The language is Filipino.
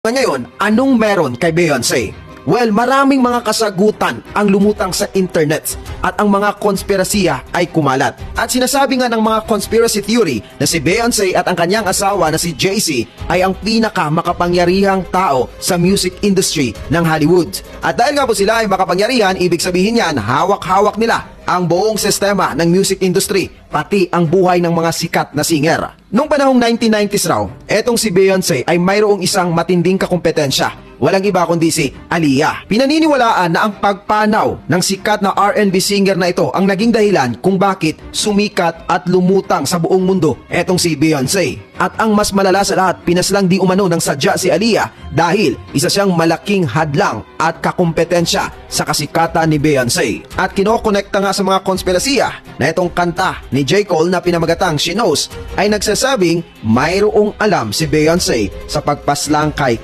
Ngayon, anong meron kay Beyonce? Well, maraming mga kasagutan ang lumutang sa internet at ang mga konspirasiya ay kumalat. At sinasabi nga ng mga conspiracy theory na si Beyonce at ang kanyang asawa na si Jay-Z ay ang pinaka makapangyarihang tao sa music industry ng Hollywood. At dahil nga po sila ay makapangyarihan, ibig sabihin yan, hawak-hawak nila ang buong sistema ng music industry, pati ang buhay ng mga sikat na singer. Noong panahong 1990s raw, etong si Beyonce ay mayroong isang matinding kakumpetensya. Walang iba kundi si Aaliyah. Pinaniniwalaan na ang pagpanaw ng sikat na R&B singer na ito ang naging dahilan kung bakit sumikat at lumutang sa buong mundo etong si Beyonce. At ang mas malala sa lahat, pinaslang di umano ng sadya si Aaliyah dahil isa siyang malaking hadlang at kakumpetensya sa kasikatan ni Beyonce. At kinokonekta nga sa mga konspirasiya na itong kanta ni J. Cole na pinamagatang She Knows ay nagsasabing mayroong alam si Beyonce sa pagpaslang kay